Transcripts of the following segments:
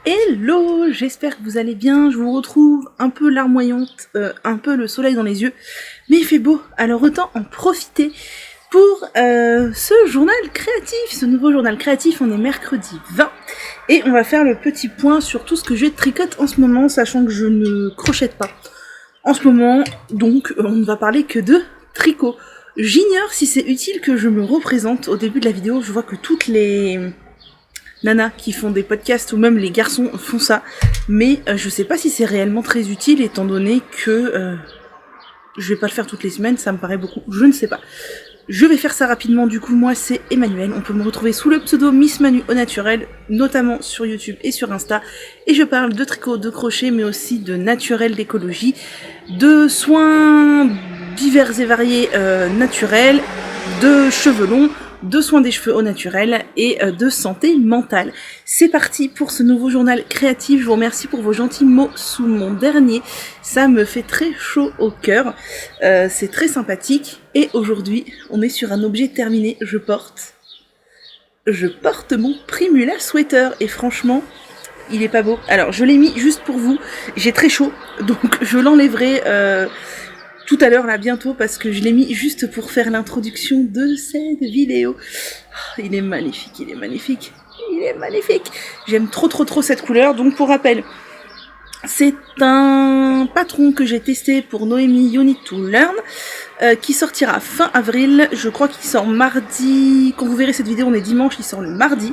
Hello, j'espère que vous allez bien, je vous retrouve un peu larmoyante, un peu le soleil dans les yeux, mais il fait beau, alors autant en profiter pour ce journal créatif, ce nouveau journal créatif. On est mercredi 20, et on va faire le petit point sur tout ce que je tricote en ce moment, sachant que je ne crochette pas en ce moment, donc on ne va parler que de tricot. J'ignore si c'est utile que je me représente au début de la vidéo, je vois que toutes les nanas qui font des podcasts ou même les garçons font ça, mais je sais pas si c'est réellement très utile étant donné que je vais pas le faire toutes les semaines, ça me paraît beaucoup, je ne sais pas. Je vais faire ça rapidement, du coup moi c'est Emmanuel, on peut me retrouver sous le pseudo Miss Manu au naturel, notamment sur YouTube et sur Insta, et je parle de tricot, de crochet, mais aussi de naturel, d'écologie, de soins divers et variés naturels, de cheveux longs, de soins des cheveux au naturel et de santé mentale. C'est parti pour ce nouveau journal créatif. Je vous remercie pour vos gentils mots sous mon dernier. Ça me fait très chaud au cœur. C'est très sympathique. Et aujourd'hui, on est sur un objet terminé. Je porte mon Primula sweater. Et franchement, il est pas beau. Alors, je l'ai mis juste pour vous. J'ai très chaud, donc je l'enlèverai tout à l'heure là bientôt parce que je l'ai mis juste pour faire l'introduction de cette vidéo. Oh, il est magnifique, il est magnifique, il est magnifique. J'aime trop cette couleur. Donc pour rappel, c'est un patron que j'ai testé pour Noémie You Need to Learn qui sortira fin avril. Je crois qu'il sort mardi. Quand vous verrez cette vidéo, on est dimanche, il sort le mardi.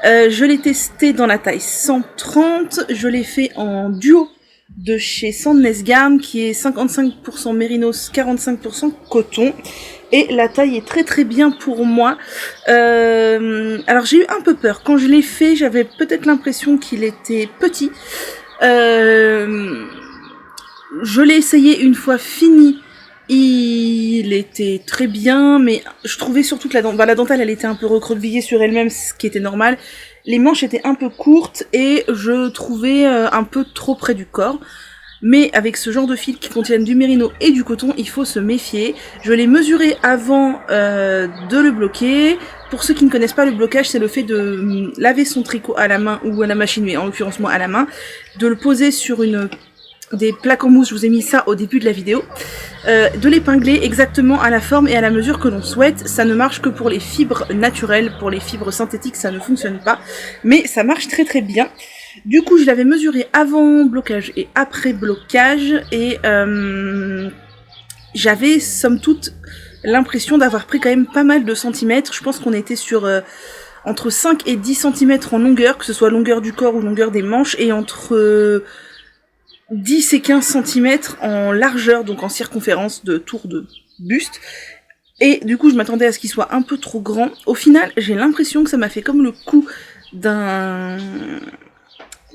Je l'ai testé dans la taille 130. Je l'ai fait en duo de chez Sandnes Garn qui est 55% mérinos, 45% coton, et la taille est très bien pour moi. Alors j'ai eu un peu peur quand je l'ai fait, j'avais peut-être l'impression qu'il était petit. Je l'ai essayé une fois fini, il était très bien, mais je trouvais surtout que la dentelle elle était un peu recroquevillée sur elle-même, ce qui était normal. Les manches étaient un peu courtes et je trouvais un peu trop près du corps. Mais avec ce genre de fils qui contiennent du mérino et du coton, il faut se méfier. Je l'ai mesuré avant de le bloquer. Pour ceux qui ne connaissent pas le blocage, c'est le fait de laver son tricot à la main ou à la machine, mais en l'occurrence moi à la main, de le poser sur des plaques en mousse, je vous ai mis ça au début de la vidéo, de l'épingler exactement à la forme et à la mesure que l'on souhaite. Ça ne marche que pour les fibres naturelles, pour les fibres synthétiques ça ne fonctionne pas, mais ça marche très bien. Du coup je l'avais mesuré avant blocage et après blocage, et j'avais somme toute l'impression d'avoir pris quand même pas mal de centimètres. Je pense qu'on était sur entre 5 et 10 centimètres en longueur, que ce soit longueur du corps ou longueur des manches, et entre 10 et 15 cm en largeur, donc en circonférence de tour de buste. Et du coup, je m'attendais à ce qu'il soit un peu trop grand. Au final, j'ai l'impression que ça m'a fait comme le coup d'un...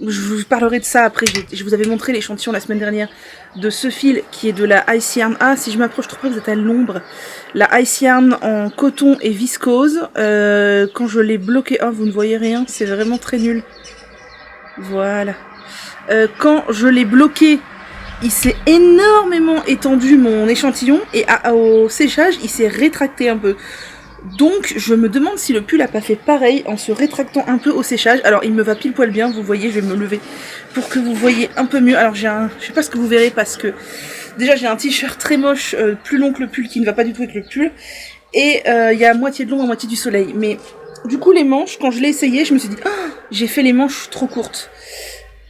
Je vous parlerai de ça après, je vous avais montré l'échantillon la semaine dernière de ce fil qui est de la Ice Yarn. Ah, si je m'approche trop près, vous êtes à l'ombre. La Ice Yarn en coton et viscose. Quand je l'ai bloqué... Oh, vous ne voyez rien, c'est vraiment très nul. Voilà. Quand je l'ai bloqué, il s'est énormément étendu mon échantillon, et au séchage, il s'est rétracté un peu. Donc je me demande si le pull a pas fait pareil en se rétractant un peu au séchage. Alors il me va pile poil bien, vous voyez, je vais me lever pour que vous voyez un peu mieux. Alors je sais pas ce que vous verrez parce que déjà j'ai un t-shirt très moche, plus long que le pull, qui ne va pas du tout avec le pull, et il y a moitié de l'ombre, moitié du soleil. Mais du coup les manches, quand je l'ai essayé, je me suis dit j'ai fait les manches trop courtes.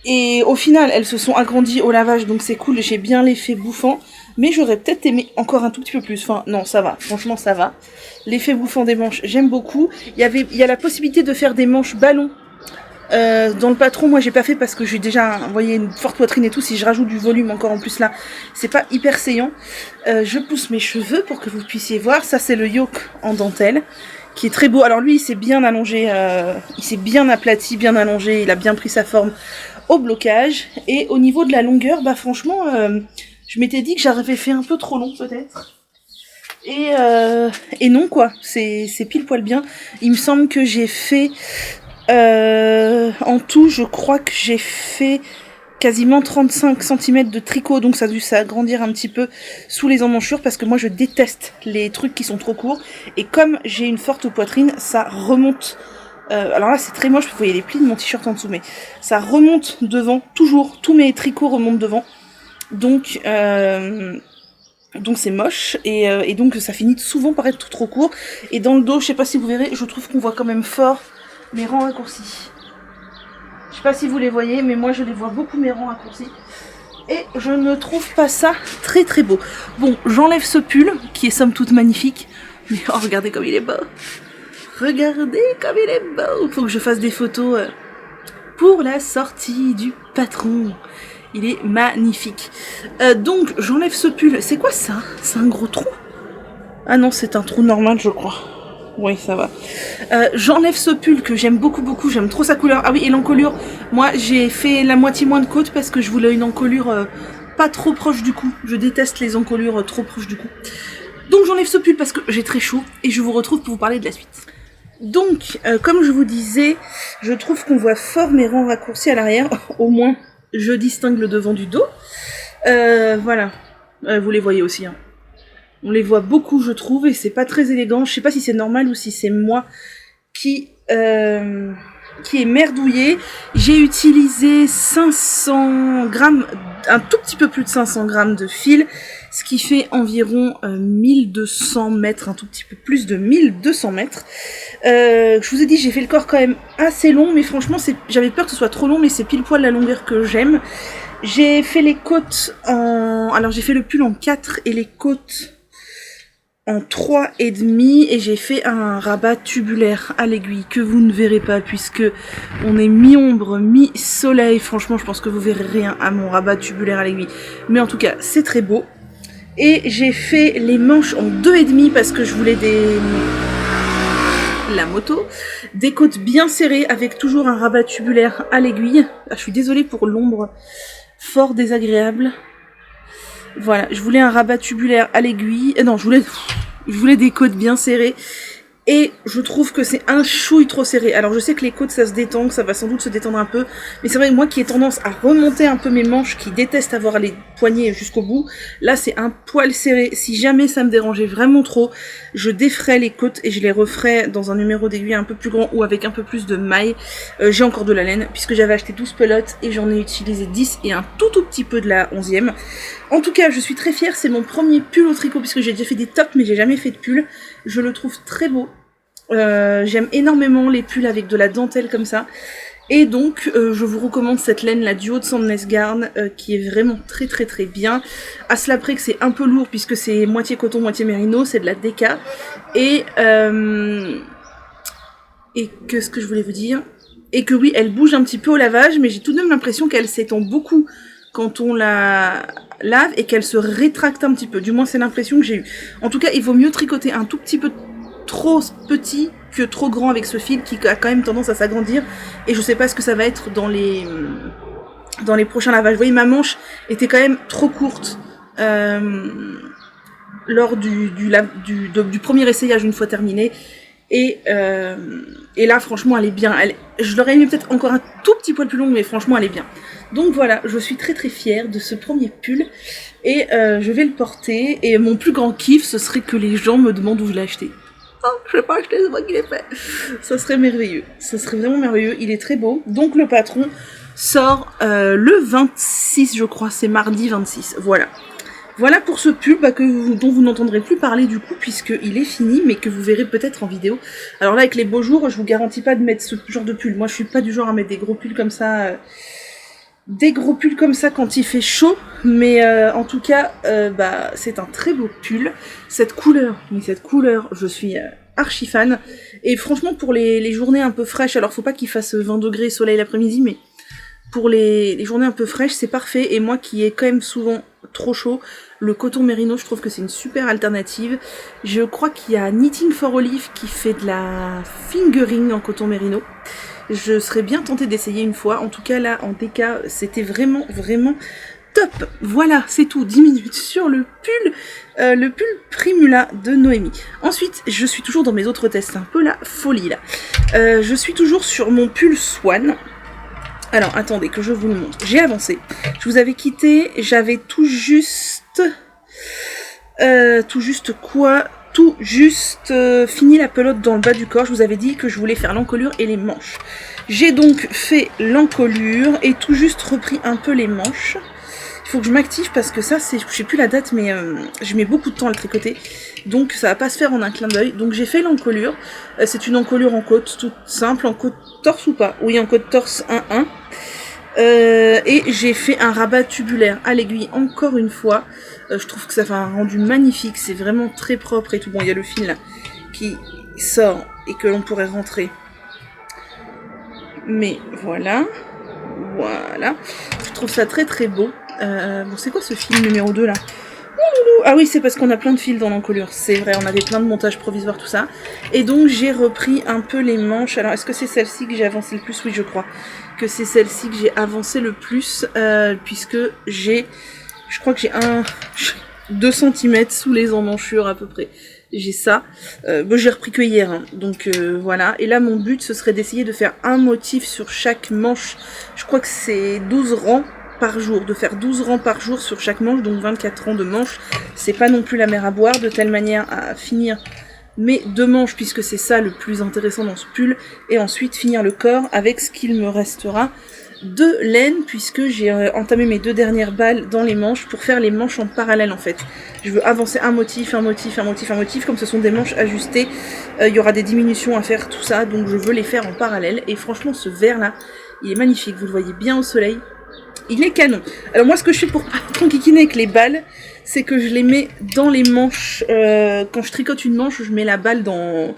Et au final, elles se sont agrandies au lavage, donc c'est cool, j'ai bien l'effet bouffant. Mais j'aurais peut-être aimé encore un tout petit peu plus. Enfin, non, ça va, franchement, ça va. L'effet bouffant des manches, j'aime beaucoup. Il y a la possibilité de faire des manches ballons. Dans le patron, moi j'ai pas fait parce que j'ai déjà, vous voyez, une forte poitrine et tout. Si je rajoute du volume encore en plus là, c'est pas hyper saillant. Je pousse mes cheveux pour que vous puissiez voir. Ça, c'est le yoke en dentelle, qui est très beau. Alors lui, il s'est bien allongé, il s'est bien aplati, bien allongé. Il a bien pris sa forme au blocage. Et au niveau de la longueur, bah franchement, je m'étais dit que j'avais fait un peu trop long peut-être. Et non quoi, c'est pile poil bien. Il me semble que j'ai fait en tout, je crois que j'ai fait quasiment 35 cm de tricot, donc ça a dû s'agrandir un petit peu sous les emmanchures, parce que moi je déteste les trucs qui sont trop courts, et comme j'ai une forte poitrine, ça remonte Alors là c'est très moche, vous voyez les plis de mon t-shirt en dessous, mais ça remonte devant, toujours, tous mes tricots remontent devant, donc c'est moche, et donc ça finit souvent par être trop court, et dans le dos, je sais pas si vous verrez, je trouve qu'on voit quand même fort mes rangs raccourcis. Je sais pas si vous les voyez, mais moi je les vois beaucoup mes rangs raccourcis. Et je ne trouve pas ça très très beau. Bon, j'enlève ce pull, qui est somme toute magnifique, mais oh, regardez comme il est beau. Regardez comme il est beau. Faut que je fasse des photos pour la sortie du patron. Il est magnifique. Donc, j'enlève ce pull. C'est quoi ça? C'est un gros trou? Ah non, c'est un trou normal, je crois. Oui, ça va. J'enlève ce pull que j'aime beaucoup, beaucoup. J'aime trop sa couleur. Ah oui, et l'encolure. Moi, j'ai fait la moitié moins de côte parce que je voulais une encolure pas trop proche du cou. Je déteste les encolures trop proches du cou. Donc, j'enlève ce pull parce que j'ai très chaud. Et je vous retrouve pour vous parler de la suite. Donc, comme je vous disais, je trouve qu'on voit fort mes rangs raccourcis à l'arrière. Au moins, je distingue le devant du dos. Voilà. Vous les voyez aussi, hein. On les voit beaucoup, je trouve, et c'est pas très élégant. Je sais pas si c'est normal ou si c'est moi qui est merdouillé. J'ai utilisé 500 grammes, un tout petit peu plus de 500 grammes de fil, ce qui fait environ 1200 mètres, un tout petit peu plus de 1200 mètres. Je vous ai dit, j'ai fait le corps quand même assez long, mais franchement, j'avais peur que ce soit trop long, mais c'est pile poil la longueur que j'aime. J'ai fait les côtes alors j'ai fait le pull en 4 et les côtes en 3,5, et j'ai fait un rabat tubulaire à l'aiguille que vous ne verrez pas puisque on est mi-ombre, mi-soleil. Franchement, je pense que vous verrez rien à mon rabat tubulaire à l'aiguille. Mais en tout cas, c'est très beau. Et j'ai fait les manches en 2,5 parce que je voulais la moto, des côtes bien serrées avec toujours un rabat tubulaire à l'aiguille. Ah, je suis désolée pour l'ombre fort désagréable. Voilà, je voulais un rabat tubulaire à l'aiguille. Non, je voulais des côtes bien serrées. Et je trouve que c'est un chouille trop serré. Alors je sais que les côtes ça se détend, que ça va sans doute se détendre un peu. Mais c'est vrai que moi qui ai tendance à remonter un peu mes manches, qui déteste avoir les poignets jusqu'au bout, là c'est un poil serré. Si jamais ça me dérangeait vraiment trop, je déferais les côtes et je les referais dans un numéro d'aiguille un peu plus grand ou avec un peu plus de mailles. J'ai encore de la laine puisque j'avais acheté 12 pelotes et j'en ai utilisé 10 et un tout petit peu de la 11e. En tout cas, je suis très fière, c'est mon premier pull au tricot puisque j'ai déjà fait des tops mais j'ai jamais fait de pull. Je le trouve très beau. J'aime énormément les pulls avec de la dentelle comme ça. Et donc, je vous recommande cette laine, la Duo de Sandnesgarn, qui est vraiment très très très bien. À cela près que c'est un peu lourd puisque c'est moitié coton, moitié mérino, c'est de la DK. Et qu'est-ce que je voulais vous dire? Et que oui, elle bouge un petit peu au lavage, mais j'ai tout de même l'impression qu'elle s'étend beaucoup quand on la lave et qu'elle se rétracte un petit peu. Du moins, c'est l'impression que j'ai eue. En tout cas, il vaut mieux tricoter un tout petit peu trop petit que trop grand avec ce fil qui a quand même tendance à s'agrandir, et je sais pas ce que ça va être dans les prochains lavages. Vous voyez, ma manche était quand même trop courte lors du premier essayage une fois terminé, et là franchement elle est bien. Je l'aurais aimé peut-être encore un tout petit poil plus long, mais franchement elle est bien. Donc voilà, je suis très très fière de ce premier pull et je vais le porter, et mon plus grand kiff ce serait que les gens me demandent où je l'ai acheté. Oh, je l'ai pas acheté, c'est moi qui l'ai fait. Ça serait merveilleux. Ça serait vraiment merveilleux. Il est très beau. Donc le patron sort le 26, je crois. C'est mardi 26. Voilà. Voilà pour ce pull dont vous n'entendrez plus parler du coup, puisqu'il est fini, mais que vous verrez peut-être en vidéo. Alors là, avec les beaux jours, je vous garantis pas de mettre ce genre de pull. Moi, je suis pas du genre à mettre des gros pulls comme ça. Des gros pulls comme ça quand il fait chaud, mais en tout cas, c'est un très beau pull. Cette couleur, je suis archi fan. Et franchement, pour les journées un peu fraîches, alors faut pas qu'il fasse 20 degrés soleil l'après-midi, mais pour les journées un peu fraîches, c'est parfait. Et moi qui ai quand même souvent trop chaud, le coton mérino, je trouve que c'est une super alternative. Je crois qu'il y a Knitting for Olive qui fait de la fingering en coton mérino. Je serais bien tentée d'essayer une fois. En tout cas, là, en DK, c'était vraiment, vraiment top. Voilà, c'est tout. 10 minutes sur le pull Primula de Noémie. Ensuite, je suis toujours dans mes autres tests. C'est un peu la folie, là. Je suis toujours sur mon pull Swan. Alors, attendez, que je vous le montre. J'ai avancé. Je vous avais quitté. J'avais tout juste quoi? tout juste fini la pelote dans le bas du corps. Je vous avais dit que je voulais faire l'encolure et les manches. J'ai donc fait l'encolure et tout juste repris un peu les manches. Il faut que je m'active parce que ça, c'est, je sais plus la date, mais je mets beaucoup de temps à le tricoter. Donc ça va pas se faire en un clin d'œil. Donc j'ai fait l'encolure. C'est une encolure en côte toute simple, en côte torse ou pas? Oui, en côte torse 1-1. Et j'ai fait un rabat tubulaire à l'aiguille encore une fois. Je trouve que ça fait un rendu magnifique. C'est vraiment très propre et tout. Bon, il y a le fil là qui sort et que l'on pourrait rentrer. Mais voilà. Voilà. Je trouve ça très très beau. Bon, c'est quoi ce fil numéro 2 là? Ah oui, c'est parce qu'on a plein de fils dans l'encolure. C'est vrai, on avait plein de montages provisoires, tout ça. Et donc, j'ai repris un peu les manches. Alors, est-ce que c'est celle-ci que j'ai avancé le plus? Oui, je crois que c'est celle-ci que j'ai avancé le plus. Puisque je crois que j'ai 2 cm sous les emmanchures à peu près. J'ai ça. Bon, j'ai repris que hier. Hein. Donc, voilà. Et là, mon but, ce serait d'essayer de faire un motif sur chaque manche. Je crois que c'est 12 rangs par jour, de faire 12 rangs par jour sur chaque manche, donc 24 rangs de manches. C'est pas non plus la mer à boire, de telle manière à finir mes 2 manches, puisque c'est ça le plus intéressant dans ce pull, et ensuite finir le corps avec ce qu'il me restera de laine, puisque j'ai entamé mes 2 dernières balles dans les manches pour faire les manches en parallèle en fait. Je veux avancer un motif, un motif, un motif, un motif, comme ce sont des manches ajustées, il y aura des diminutions à faire, tout ça, donc je veux les faire en parallèle, et franchement ce vert là, il est magnifique, vous le voyez bien au soleil. Il est canon. Alors moi ce que je fais pour pas trop kikiner avec les balles, c'est que je les mets dans les manches. Quand je tricote une manche, je mets la balle dans...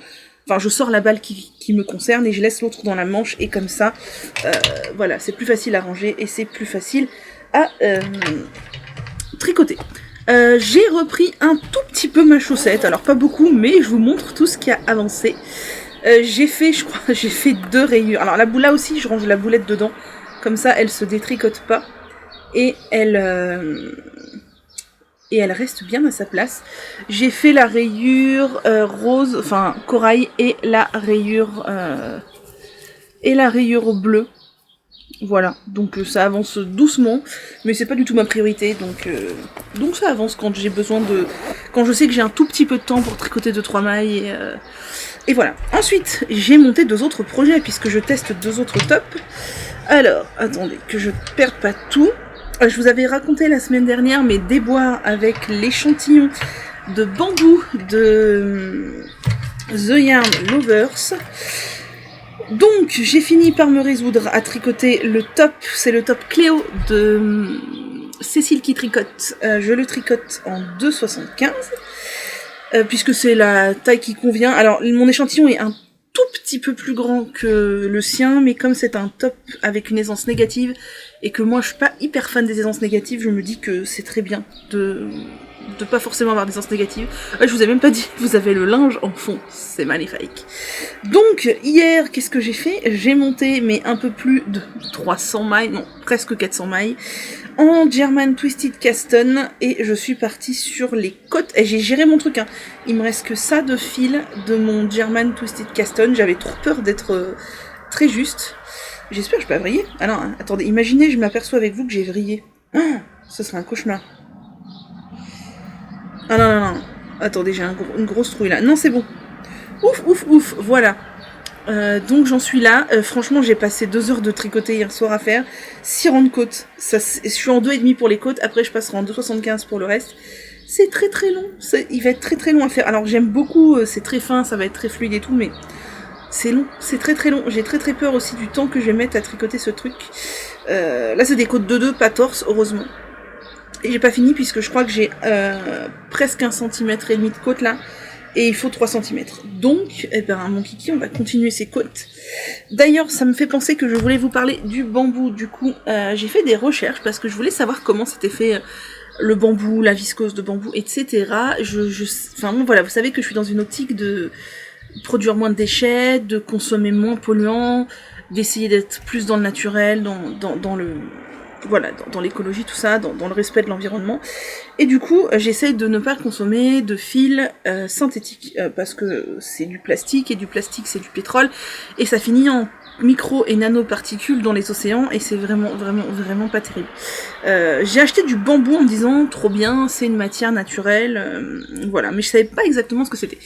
Enfin je sors la balle qui me concerne et je laisse l'autre dans la manche. Et comme ça, voilà, c'est plus facile à ranger et c'est plus facile à tricoter. J'ai repris un tout petit peu ma chaussette. Alors pas beaucoup, mais je vous montre tout ce qui a avancé. J'ai fait, je crois, j'ai fait 2 rayures. Alors là aussi, je range la boulette dedans. Comme ça, elle se détricote pas et elle reste bien à sa place. J'ai fait la rayure rose, enfin corail et la rayure bleue. Voilà, donc ça avance doucement, mais c'est pas du tout ma priorité, donc ça avance quand j'ai besoin de... Quand je sais que j'ai un tout petit peu de temps pour tricoter 2-3 mailles et voilà. Ensuite, j'ai monté 2 autres projets puisque je teste 2 autres tops. Alors, attendez, que je perde pas tout. Je vous avais raconté la semaine dernière mes déboires avec l'échantillon de bambou de The Yarn Lovers. Donc, j'ai fini par me résoudre à tricoter le top. C'est le top Cléo de Cécile qui tricote. Je le tricote en 2,75. Puisque c'est la taille qui convient. Alors, mon échantillon est un tout petit peu plus grand que le sien, mais comme c'est un top avec une aisance négative, et que moi je suis pas hyper fan des aisances négatives, je me dis que c'est très bien de pas forcément avoir d'aisance négative. Je vous ai même pas dit, vous avez le linge en fond, c'est magnifique. Donc hier, qu'est-ce que j'ai fait? J'ai monté, mais un peu plus de 300 mailles, non, presque 400 mailles, en German Twisted Caston, et je suis partie sur les côtes, et j'ai géré mon truc, hein. Il me reste que ça de fil de mon German Twisted Caston, j'avais trop peur d'être très juste. J'espère que je peux pas vriller. Ah non, hein, attendez, imaginez, je m'aperçois avec vous que j'ai vrillé. Ah, ce serait un cauchemar. Ah non, non, non, attendez, j'ai une grosse trouille là. Non, c'est bon. Ouf, ouf, ouf, voilà. Donc j'en suis là, franchement j'ai passé 2 heures de tricoter hier soir à faire, 6 rangs de côtes, je suis en 2,5 pour les côtes, après je passerai en 2,75 pour le reste, c'est très très long, il va être très très long à faire, alors j'aime beaucoup, c'est très fin, ça va être très fluide et tout, mais c'est long, c'est très très long, j'ai très très peur aussi du temps que je vais mettre à tricoter ce truc, là c'est des côtes de 2, pas torse, heureusement, et j'ai pas fini puisque je crois que j'ai presque 1,5 cm de côte là, et il faut 3 cm. Donc, eh ben, mon kiki, on va continuer ses côtes. D'ailleurs, ça me fait penser que je voulais vous parler du bambou. Du coup, j'ai fait des recherches parce que je voulais savoir comment c'était fait le bambou, la viscose de bambou, etc. Enfin, bon, voilà, vous savez que je suis dans une optique de produire moins de déchets, de consommer moins polluant, d'essayer d'être plus dans le naturel, dans le... Voilà, dans l'écologie, tout ça, dans le respect de l'environnement. Et du coup, j'essaye de ne pas consommer de fil synthétique, parce que c'est du plastique, et du plastique c'est du pétrole, et ça finit en micro et nanoparticules dans les océans, et c'est vraiment pas terrible. J'ai acheté du bambou en me disant trop bien, c'est une matière naturelle, voilà, mais je savais pas exactement ce que c'était.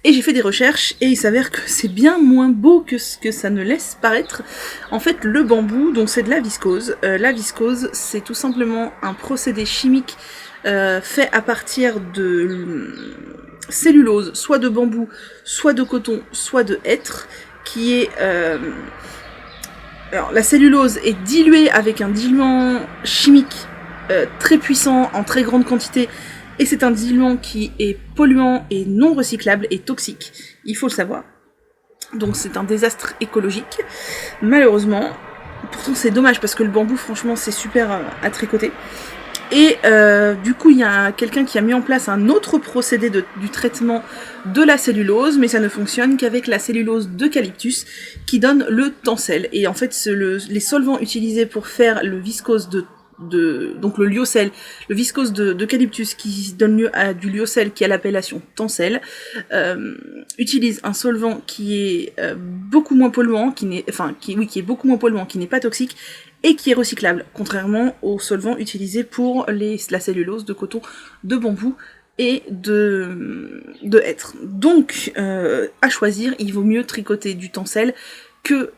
Et j'ai fait des recherches, et il s'avère que c'est bien moins beau que ce que ça ne laisse paraître. En fait, le bambou, donc c'est de la viscose. La viscose, c'est tout simplement un procédé chimique fait à partir de cellulose, soit de bambou, soit de coton, soit de hêtre, qui est... Alors, la cellulose est diluée avec un diluant chimique très puissant, en très grande quantité, et c'est un diluant qui est polluant et non recyclable et toxique, il faut le savoir. Donc c'est un désastre écologique, malheureusement. Pourtant c'est dommage parce que le bambou, franchement, c'est super à tricoter. Et du coup, il y a quelqu'un qui a mis en place un autre procédé du traitement de la cellulose, mais ça ne fonctionne qu'avec la cellulose d'eucalyptus qui donne le tencel. Et en fait, les solvants utilisés pour faire le viscose donc le lyocell, le viscose d'eucalyptus qui donne lieu à du lyocell qui a l'appellation tencel, utilise un solvant qui est beaucoup moins polluant, qui est beaucoup moins polluant, qui n'est pas toxique et qui est recyclable, contrairement aux solvants utilisés pour la cellulose de coton, de bambou et de hêtre. Donc, à choisir, il vaut mieux tricoter du tencel que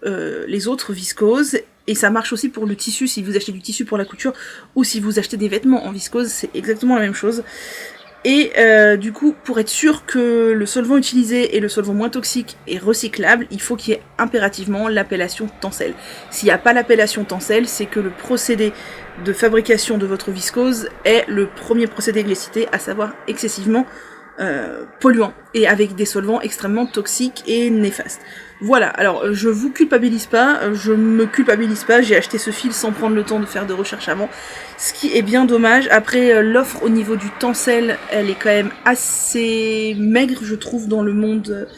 les autres viscoses. Et ça marche aussi pour le tissu, si vous achetez du tissu pour la couture, ou si vous achetez des vêtements en viscose, c'est exactement la même chose. Et du coup, pour être sûr que le solvant utilisé est le solvant moins toxique et recyclable, il faut qu'il y ait impérativement l'appellation tencel. S'il n'y a pas l'appellation tencel, c'est que le procédé de fabrication de votre viscose est le premier procédé que j'ai cité, à savoir excessivement polluant, et avec des solvants extrêmement toxiques et néfastes. Voilà, alors je vous culpabilise pas, je me culpabilise pas, j'ai acheté ce fil sans prendre le temps de faire de recherche avant, ce qui est bien dommage. Après, l'offre au niveau du tencel, elle est quand même assez maigre, je trouve, dans le monde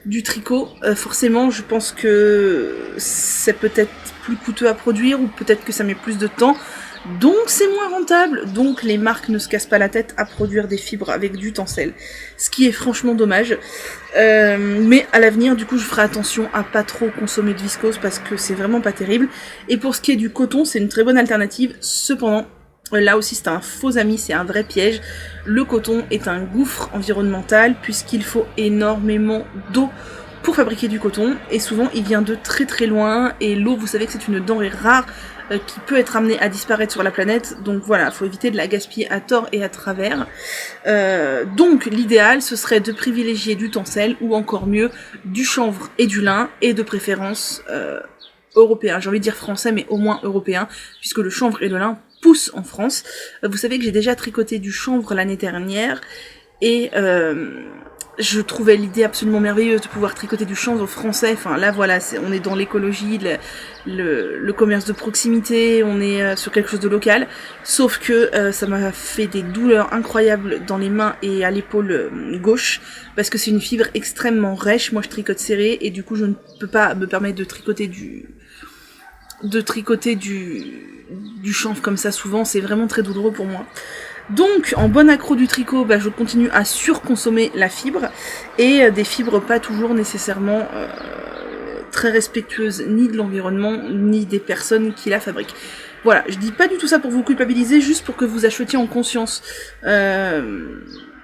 du tricot. Forcément, je pense que c'est peut-être plus coûteux à produire, ou peut-être que ça met plus de temps, donc c'est moins rentable, donc les marques ne se cassent pas la tête à produire des fibres avec du tencel, ce qui est franchement dommage. Mais à l'avenir, du coup, je ferai attention à pas trop consommer de viscose parce que c'est vraiment pas terrible. Et pour ce qui est du coton, c'est une très bonne alternative. Cependant, là aussi c'est un faux ami, c'est un vrai piège. Le coton est un gouffre environnemental puisqu'il faut énormément d'eau pour fabriquer du coton, et souvent il vient de très très loin, et l'eau, vous savez que c'est une denrée rare qui peut être amenée à disparaître sur la planète, donc voilà, faut éviter de la gaspiller à tort et à travers. Donc l'idéal, ce serait de privilégier du tencel, ou encore mieux, du chanvre et du lin, et de préférence européen, j'ai envie de dire français, mais au moins européen, puisque le chanvre et le lin poussent en France. Vous savez que j'ai déjà tricoté du chanvre l'année dernière, et je trouvais l'idée absolument merveilleuse de pouvoir tricoter du chanvre français. Enfin là voilà, on est dans l'écologie, le commerce de proximité, on est sur quelque chose de local. Sauf que ça m'a fait des douleurs incroyables dans les mains et à l'épaule gauche, parce que c'est une fibre extrêmement rêche. Moi je tricote serré, et du coup je ne peux pas me permettre de tricoter du chanvre comme ça souvent, c'est vraiment très douloureux pour moi. Donc, en bon accro du tricot, je continue à surconsommer la fibre, et des fibres pas toujours nécessairement très respectueuses ni de l'environnement, ni des personnes qui la fabriquent. Voilà, je dis pas du tout ça pour vous culpabiliser, juste pour que vous achetiez en conscience.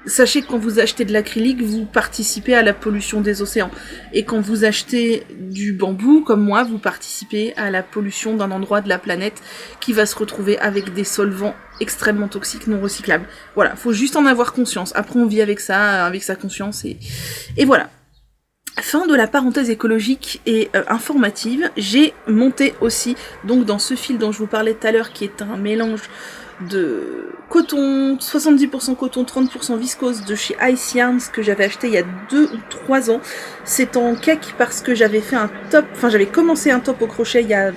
Sachez que quand vous achetez de l'acrylique, vous participez à la pollution des océans. Et quand vous achetez du bambou, comme moi, vous participez à la pollution d'un endroit de la planète qui va se retrouver avec des solvants extrêmement toxiques non recyclables. Voilà, faut juste en avoir conscience. Après, on vit avec ça, avec sa conscience, et voilà. Fin de la parenthèse écologique et informative. J'ai monté aussi, donc dans ce fil dont je vous parlais tout à l'heure, qui est un mélange de coton, 70% coton, 30% viscose de chez Ice Yarns, que j'avais acheté il y a 2 ou 3 ans. C'est en cake parce que j'avais fait un top, j'avais commencé un top au crochet il y a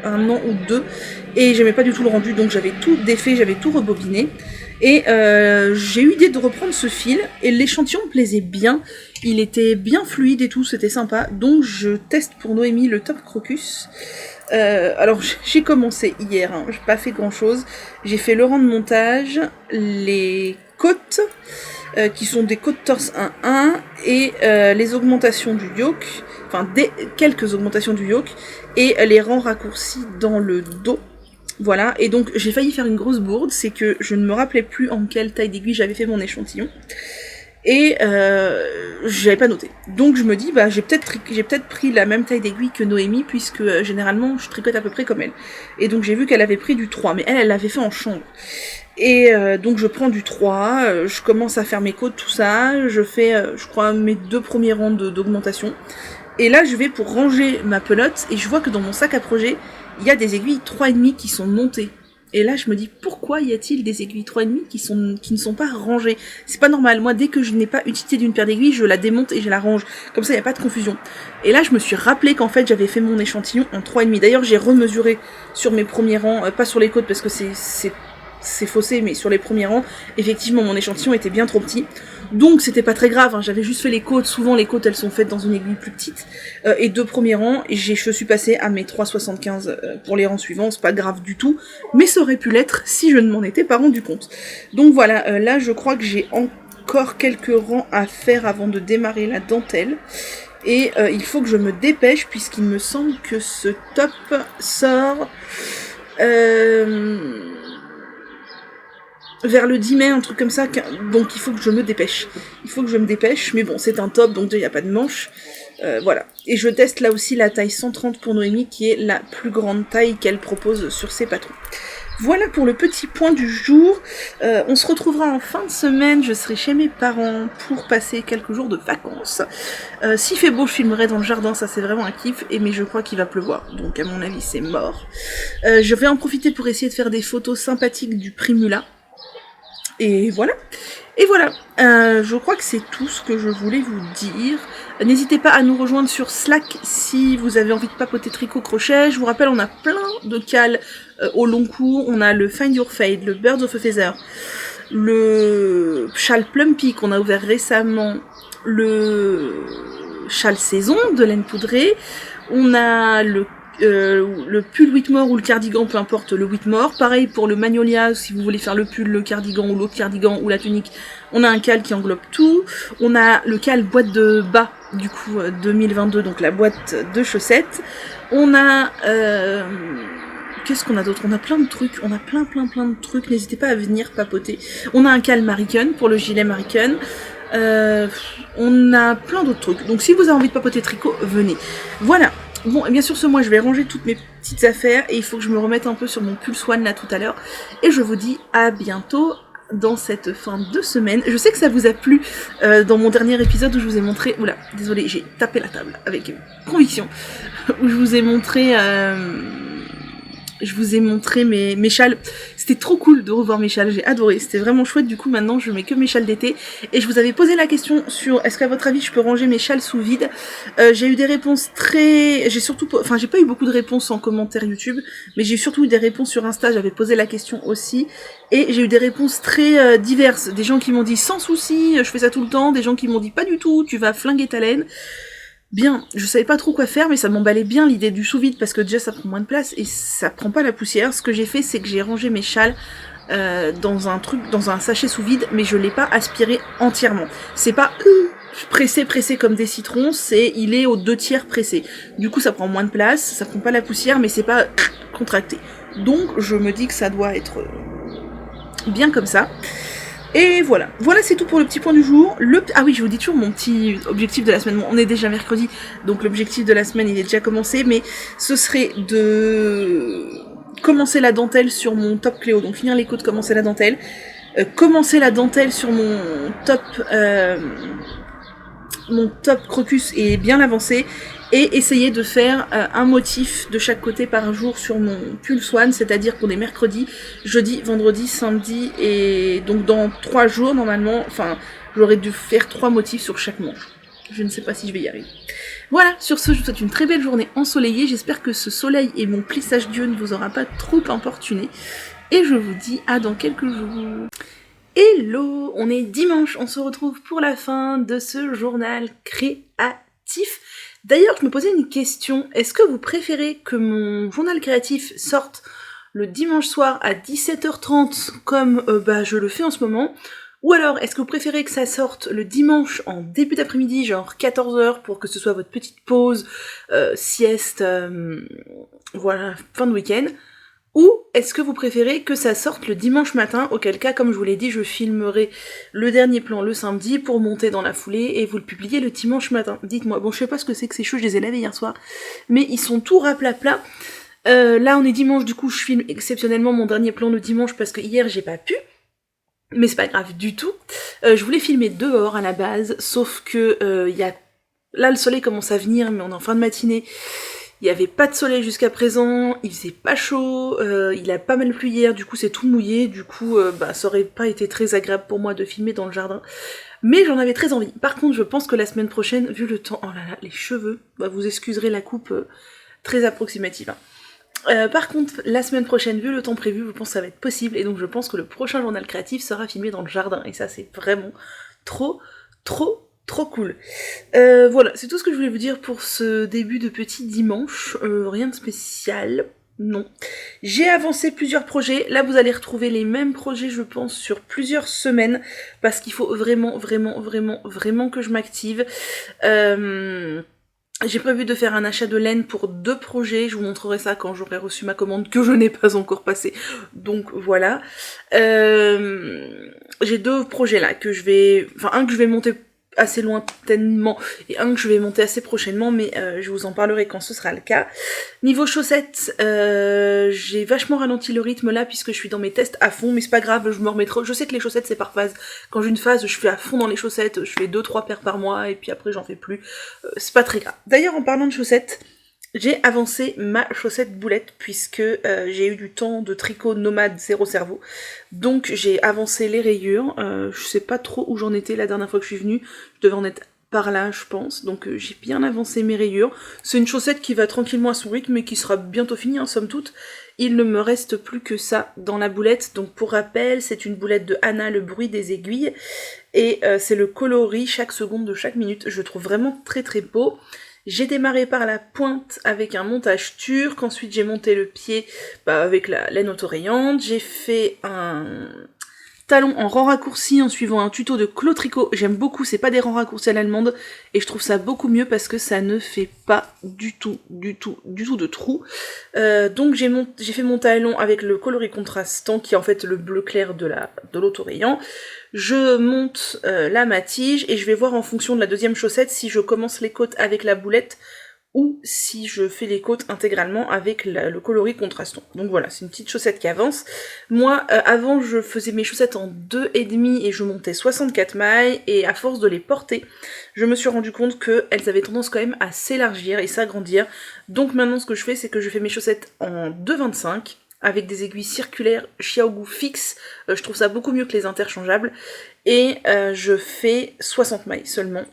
1 an ou 2, et j'aimais pas du tout le rendu, donc j'avais tout défait, j'avais tout rebobiné. Et j'ai eu l'idée de reprendre ce fil, et l'échantillon me plaisait bien, il était bien fluide et tout, c'était sympa, donc je teste pour Noémie le top crocus. Alors j'ai commencé hier, j'ai pas fait grand chose, j'ai fait le rang de montage, les côtes, qui sont des côtes torse 1-1 et les augmentations du yoke, enfin quelques augmentations du yoke et les rangs raccourcis dans le dos. Voilà, et donc j'ai failli faire une grosse bourde, c'est que je ne me rappelais plus en quelle taille d'aiguille j'avais fait mon échantillon. Et j'avais pas noté. Donc je me dis, bah j'ai peut-être pris la même taille d'aiguille que Noémie, puisque généralement je tricote à peu près comme elle. Et donc j'ai vu qu'elle avait pris du 3, mais elle l'avait fait en chambre. Et donc je prends du 3, je commence à faire mes côtes, tout ça, je fais, je crois, mes 2 premiers rangs d'augmentation. Et là je vais pour ranger ma pelote, et je vois que dans mon sac à projet, il y a des aiguilles 3,5 qui sont montées. Et là, je me dis, pourquoi y a-t-il des aiguilles 3,5 qui ne sont pas rangées? C'est pas normal. Moi, dès que je n'ai pas utilité d'une paire d'aiguilles, je la démonte et je la range. Comme ça, il n'y a pas de confusion. Et là, je me suis rappelé qu'en fait, j'avais fait mon échantillon en 3,5. D'ailleurs, j'ai remesuré sur mes premiers rangs, pas sur les côtes parce que c'est faussé, mais sur les premiers rangs, effectivement, mon échantillon était bien trop petit. Donc, c'était pas très grave, hein. J'avais juste fait les côtes. Souvent, les côtes, elles sont faites dans une aiguille plus petite. Et 2 premiers rangs, et je suis passée à mes 3,75 pour les rangs suivants. C'est pas grave du tout, mais ça aurait pu l'être si je ne m'en étais pas rendu compte. Donc voilà, là, je crois que j'ai encore quelques rangs à faire avant de démarrer la dentelle. Et il faut que je me dépêche, puisqu'il me semble que ce top sort... vers le 10 mai, un truc comme ça, donc il faut que je me dépêche. Mais bon, c'est un top, donc il n'y a pas de manche. Voilà. Et je teste là aussi la taille 130 pour Noémie, qui est la plus grande taille qu'elle propose sur ses patrons. Voilà pour le petit point du jour. On se retrouvera en fin de semaine, je serai chez mes parents pour passer quelques jours de vacances. S'il fait beau, je filmerai dans le jardin, ça c'est vraiment un kiff, mais je crois qu'il va pleuvoir, donc à mon avis c'est mort. Je vais en profiter pour essayer de faire des photos sympathiques du Primula. Et voilà. Je crois que c'est tout ce que je voulais vous dire. N'hésitez pas à nous rejoindre sur Slack si vous avez envie de papoter tricot crochet. Je vous rappelle, on a plein de cales au long cours. On a le Find Your Fade, le Birds of a Feather, le châle Plumpy qu'on a ouvert récemment, le châle saison de laine poudrée. On a le pull Whitmore ou le cardigan, peu importe, le Whitmore. Pareil pour le Magnolia, si vous voulez faire le pull, le cardigan ou l'autre cardigan ou la tunique, on a un cal qui englobe tout. On a le cal boîte de bas, du coup 2022, donc la boîte de chaussettes. On a qu'est-ce qu'on a d'autre? On a plein de trucs, on a plein de trucs, n'hésitez pas à venir papoter. On a un cal Mariken pour le gilet Mariken. On a plein d'autres trucs, donc si vous avez envie de papoter tricot, venez. Voilà. Bon, et bien sûr, ce mois, je vais ranger toutes mes petites affaires et il faut que je me remette un peu sur mon pull Swan là tout à l'heure. Et je vous dis à bientôt dans cette fin de semaine. Je sais que ça vous a plu dans mon dernier épisode où je vous ai montré... Oula, désolé, j'ai tapé la table avec conviction. Où je vous ai montré... mes châles. C'était trop cool de revoir mes châles, j'ai adoré, c'était vraiment chouette. Du coup maintenant je mets que mes châles d'été. Et je vous avais posé la question sur est-ce qu'à votre avis je peux ranger mes châles sous vide. J'ai eu des réponses j'ai pas eu beaucoup de réponses en commentaire YouTube, mais j'ai surtout eu des réponses sur Insta. J'avais posé la question aussi et j'ai eu des réponses très diverses. Des gens qui m'ont dit sans souci, je fais ça tout le temps. Des gens qui m'ont dit pas du tout, tu vas flinguer ta laine. Bien, je savais pas trop quoi faire, mais ça m'emballait bien l'idée du sous-vide, parce que déjà ça prend moins de place, et ça prend pas la poussière. Ce que j'ai fait, c'est que j'ai rangé mes châles dans un sachet sous-vide, mais je l'ai pas aspiré entièrement. C'est pas pressé comme des citrons, il est aux 2/3 pressé. Du coup ça prend moins de place, ça prend pas la poussière, mais c'est pas contracté. Donc je me dis que ça doit être bien comme ça. Et voilà, c'est tout pour le petit point du jour. Ah oui, je vous dis toujours mon petit objectif de la semaine. Bon, on est déjà mercredi, donc l'objectif de la semaine il est déjà commencé, mais ce serait de commencer la dentelle sur mon top Cléo. Donc finir les côtes, commencer la dentelle. Commencer la dentelle sur mon top crocus et bien l'avancer. Et essayer de faire un motif de chaque côté par jour sur mon pull Swan, c'est-à-dire qu'on est mercredi, jeudi, vendredi, samedi, et donc dans 3 jours normalement, j'aurais dû faire 3 motifs sur chaque manche. Je ne sais pas si je vais y arriver. Voilà, sur ce, je vous souhaite une très belle journée ensoleillée, j'espère que ce soleil et mon plissage d'yeux ne vous aura pas trop importuné, et je vous dis à dans quelques jours. Hello, on est dimanche, on se retrouve pour la fin de ce journal créatif. D'ailleurs, je me posais une question, est-ce que vous préférez que mon journal créatif sorte le dimanche soir à 17h30 comme je le fais en ce moment, Ou alors, est-ce que vous préférez que ça sorte le dimanche en début d'après-midi, genre 14h, pour que ce soit votre petite pause, sieste, voilà, fin de week-end? Ou est-ce que vous préférez que ça sorte le dimanche matin, auquel cas, comme je vous l'ai dit, je filmerai le dernier plan le samedi pour monter dans la foulée et vous le publier le dimanche matin? Dites-moi, bon je sais pas ce que c'est que ces choses, je les ai lavés hier soir, mais ils sont tout raplapla. Là on est dimanche, du coup je filme exceptionnellement mon dernier plan le dimanche parce que hier j'ai pas pu. Mais c'est pas grave du tout. Je voulais filmer dehors à la base, sauf que là le soleil commence à venir, mais on est en fin de matinée. Il y avait pas de soleil jusqu'à présent, il faisait pas chaud, il a pas mal plu hier, du coup c'est tout mouillé, du coup ça aurait pas été très agréable pour moi de filmer dans le jardin. Mais j'en avais très envie. Par contre, je pense que la semaine prochaine, vu le temps, oh là là, les cheveux, vous excuserez la coupe très approximative. Par contre, la semaine prochaine, vu le temps prévu, je pense que ça va être possible, et donc je pense que le prochain journal créatif sera filmé dans le jardin, et ça c'est vraiment trop cool. Voilà, c'est tout ce que je voulais vous dire pour ce début de petit dimanche, rien de spécial, non. J'ai avancé plusieurs projets, là vous allez retrouver les mêmes projets je pense sur plusieurs semaines, parce qu'il faut vraiment que je m'active. J'ai prévu de faire un achat de laine pour 2 projets, je vous montrerai ça quand j'aurai reçu ma commande que je n'ai pas encore passée, donc voilà. J'ai 2 projets là, un que je vais monter assez lointainement et un que je vais monter assez prochainement, mais je vous en parlerai quand ce sera le cas. Niveau chaussettes, j'ai vachement ralenti le rythme là puisque je suis dans mes tests à fond, mais c'est pas grave, je me remettrai. Je sais que les chaussettes c'est par phase. Quand j'ai une phase, je fais à fond dans les chaussettes, je fais 2-3 paires par mois et puis après j'en fais plus. C'est pas très grave. D'ailleurs en parlant de chaussettes, j'ai avancé ma chaussette boulette puisque j'ai eu du temps de tricot nomade zéro cerveau. Donc j'ai avancé les rayures. Je sais pas trop où j'en étais la dernière fois que je suis venue. Je devais en être par là je pense. Donc j'ai bien avancé mes rayures. C'est une chaussette qui va tranquillement à son rythme et qui sera bientôt finie somme toute. Il ne me reste plus que ça dans la boulette. Donc pour rappel, c'est une boulette de Anna, le bruit des aiguilles. Et c'est le coloris chaque seconde de chaque minute. Je le trouve vraiment très beau. J'ai démarré par la pointe avec un montage turc, ensuite j'ai monté le pied avec la laine autorayante, j'ai fait un talon en rang raccourci en suivant un tuto de Claude Tricot, j'aime beaucoup, c'est pas des rangs raccourcis à l'allemande, et je trouve ça beaucoup mieux parce que ça ne fait pas du tout de trous. Donc j'ai fait mon talon avec le coloris contrastant qui est en fait le bleu clair de l'autorayant. Je monte là ma tige et je vais voir en fonction de la deuxième chaussette si je commence les côtes avec la boulette ou si je fais les côtes intégralement avec le coloris contrastant. Donc voilà, c'est une petite chaussette qui avance. Moi, avant, je faisais mes chaussettes en 2,5 et je montais 64 mailles, et à force de les porter, je me suis rendu compte qu'elles avaient tendance quand même à s'élargir et s'agrandir. Donc maintenant, ce que je fais, c'est que je fais mes chaussettes en 2,25, avec des aiguilles circulaires Xiaogu fixes, je trouve ça beaucoup mieux que les interchangeables, et je fais 60 mailles seulement.